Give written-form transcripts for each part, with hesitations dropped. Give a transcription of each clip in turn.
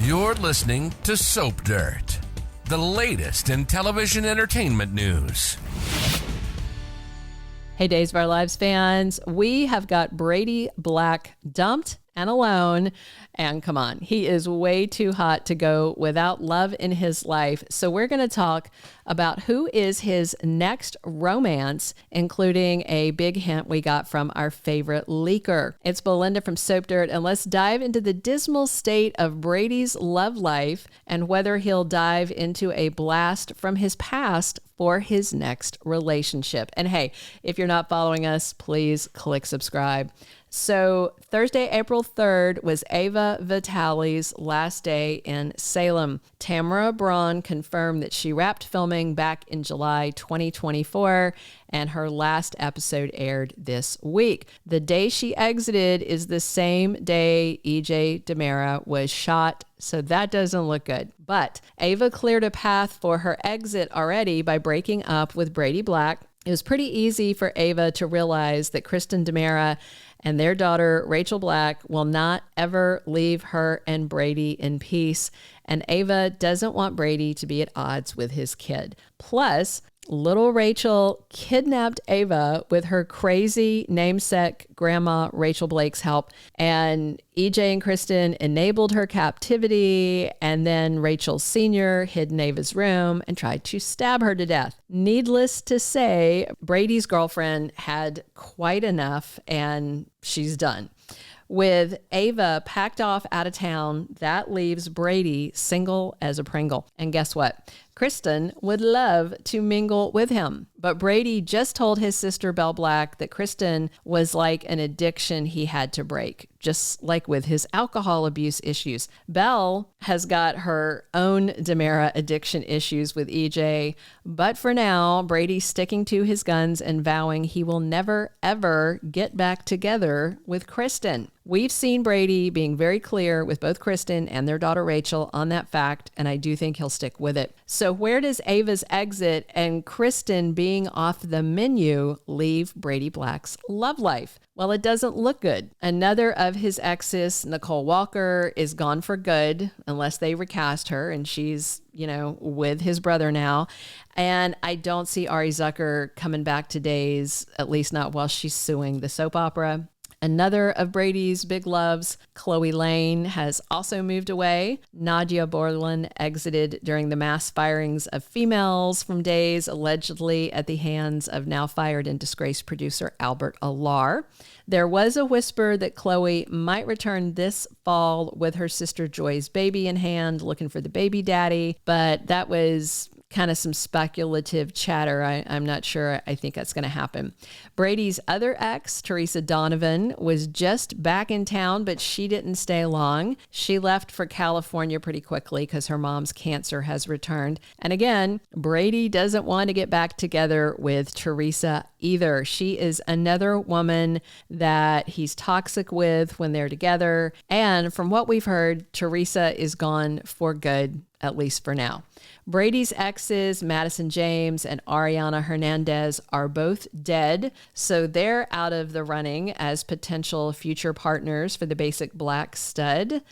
You're listening to Soap Dirt, the latest in television entertainment news. Hey, Days of Our Lives fans, we have got Brady Black dumped and alone. And come on, he is way too hot to go without love in his life. So we're going to talk about who is his next romance, including a big hint we got from our favorite leaker. It's Belinda from Soap Dirt, and let's dive into the dismal state of Brady's love life and whether he'll dive into a blast from his past for his next relationship. And hey, if you're not following us, please click subscribe. So Thursday, April 3rd was Ava Vitali's last day in Salem. Tamara Braun confirmed that she wrapped filming back in July 2024, and her last episode aired this week. The day she exited is the same day EJ DiMera was shot, so that doesn't look good. But Ava cleared a path for her exit already by breaking up with Brady Black. It was pretty easy for Ava to realize that Kristen DiMera and their daughter, Rachel Black, will not ever leave her and Brady in peace. And Ava doesn't want Brady to be at odds with his kid. Plus, little Rachel kidnapped Ava with her crazy namesake grandma, Rachel Blake's help. And EJ and Kristen enabled her captivity. And then Rachel Sr. hid in Ava's room and tried to stab her to death. Needless to say, Brady's girlfriend had quite enough and she's done. With Ava packed off out of town, that leaves Brady single as a Pringle. And guess what? Kristen would love to mingle with him. But Brady just told his sister, Belle Black, that Kristen was like an addiction he had to break, just like with his alcohol abuse issues. Belle has got her own DiMera addiction issues with EJ. But for now, Brady's sticking to his guns and vowing he will never, ever get back together with Kristen. We've seen Brady being very clear with both Kristen and their daughter Rachel on that fact, and I do think he'll stick with it. So where does Ava's exit and Kristen being off the menu leave Brady Black's love life? Well, it doesn't look good. Another of his exes, Nicole Walker, is gone for good unless they recast her, and she's, with his brother now. And I don't see Arianne Zucker coming back to Days, at least not while she's suing the soap opera. Another of Brady's big loves, Chloe Lane, has also moved away. Nadia Bjorlin exited during the mass firings of females from Days, allegedly at the hands of now fired and disgraced producer Albert Alar. There was a whisper that Chloe might return this fall with her sister Joy's baby in hand, looking for the baby daddy, but that was kind of some speculative chatter. I'm not sure. I think that's going to happen. Brady's other ex, Teresa Donovan, was just back in town, but she didn't stay long. She left for California pretty quickly because her mom's cancer has returned. And again, Brady doesn't want to get back together with Teresa either. She is another woman that he's toxic with when they're together. And from what we've heard, Teresa is gone for good, at least for now. Brady's exes, Madison James and Ariana Hernandez, are both dead, so they're out of the running as potential future partners for the Basic Black stud.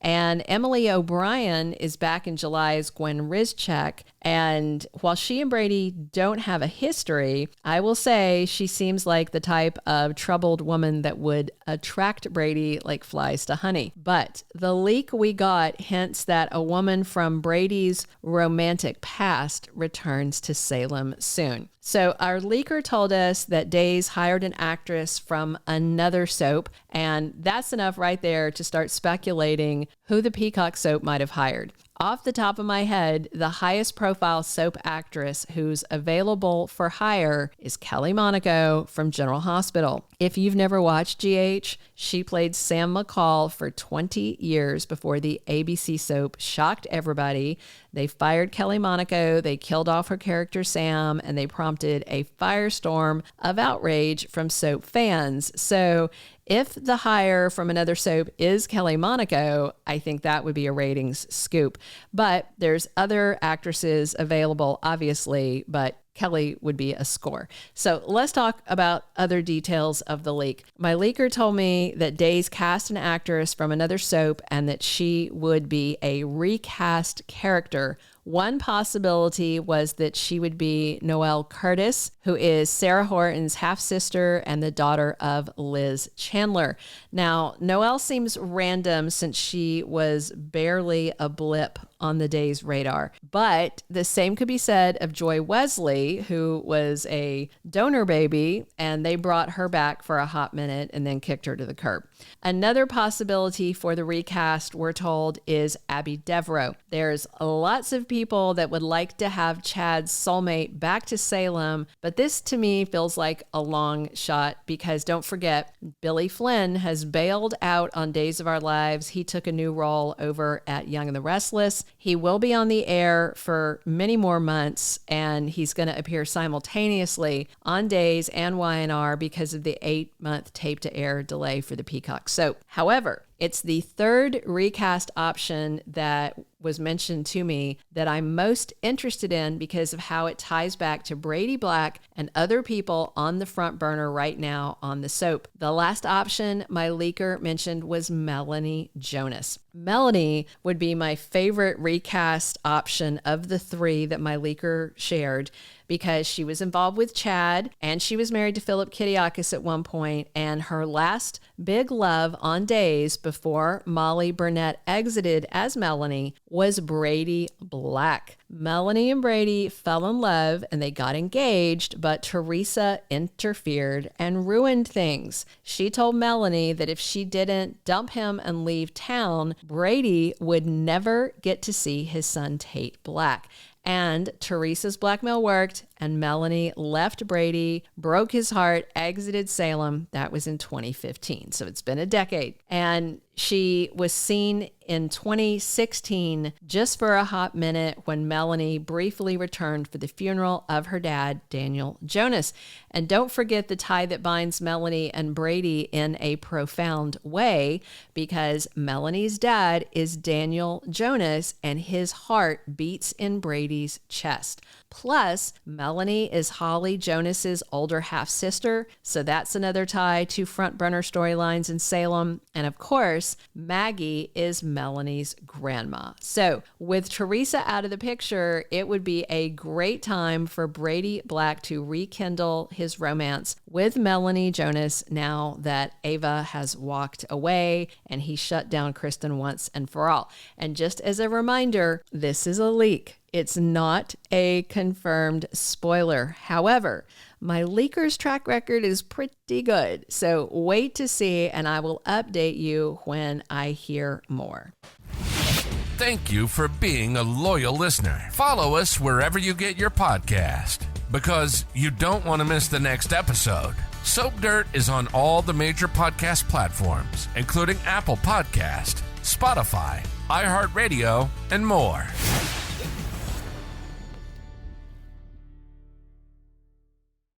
And Emily O'Brien is back in July as Gwen Rizchak. And while she and Brady don't have a history, I will say she seems like the type of troubled woman that would attract Brady like flies to honey. But the leak we got hints that a woman from Brady's romantic past returns to Salem soon. So our leaker told us that Days hired an actress from another soap, and that's enough right there to start speculating who the Peacock soap might have hired. Off the top of my head, the highest profile soap actress who's available for hire is Kelly Monaco from General Hospital. If you've never watched GH, she played Sam McCall for 20 years before the ABC soap shocked everybody. They fired Kelly Monaco, they killed off her character Sam, and they prompted a firestorm of outrage from soap fans. So If the hire from another soap is Kelly Monaco, I think that would be a ratings scoop. But there's other actresses available, obviously, but Kelly would be a score. So let's talk about other details of the leak. My leaker told me that Days cast an actress from another soap and that she would be a recast character. One possibility was that she would be Noelle Curtis, who is Sarah Horton's half-sister and the daughter of Liz Chandler. Now, Noelle seems random since she was barely a blip on the Days radar. But the same could be said of Joy Wesley, who was a donor baby, and they brought her back for a hot minute and then kicked her to the curb. Another possibility for the recast, we're told, is Abby Devereaux. There's lots of people that would like to have Chad's soulmate back to Salem, but this to me feels like a long shot because don't forget, Billy Flynn has bailed out on Days of Our Lives. He took a new role over at Young and the Restless. He will be on the air for many more months, and he's going to appear simultaneously on Days and YNR because of the 8-month tape-to-air delay for the Peacock soap. However, it's the third recast option that was mentioned to me that I'm most interested in because of how it ties back to Brady Black and other people on the front burner right now on the soap. The last option my leaker mentioned was Melanie Jonas. Melanie would be my favorite recast option of the three that my leaker shared because she was involved with Chad and she was married to Philip Kiriakis at one point, and her last big love on Days before Molly Burnett exited as Melanie was Brady Black. Melanie and Brady fell in love and they got engaged, but Teresa interfered and ruined things. She told Melanie that if she didn't dump him and leave town, Brady would never get to see his son Tate Black. And Teresa's blackmail worked, and Melanie left Brady, broke his heart, exited Salem. That was in 2015. So it's been a decade. And she was seen in 2016 just for a hot minute when Melanie briefly returned for the funeral of her dad, Daniel Jonas. And don't forget the tie that binds Melanie and Brady in a profound way, because Melanie's dad is Daniel Jonas and his heart beats in Brady's chest. Plus, Melanie is Holly Jonas's older half-sister, so that's another tie to front-burner storylines in Salem. And of course, Maggie is Melanie's grandma. So with Teresa out of the picture, it would be a great time for Brady Black to rekindle his romance with Melanie Jonas now that Ava has walked away and he shut down Kristen once and for all. And just as a reminder, this is a leak. It's not a confirmed spoiler. However, my leaker's track record is pretty good. So wait to see, and I will update you when I hear more. Thank you for being a loyal listener. Follow us wherever you get your podcast, because you don't want to miss the next episode. Soap Dirt is on all the major podcast platforms, including Apple Podcast, Spotify, iHeartRadio, and more.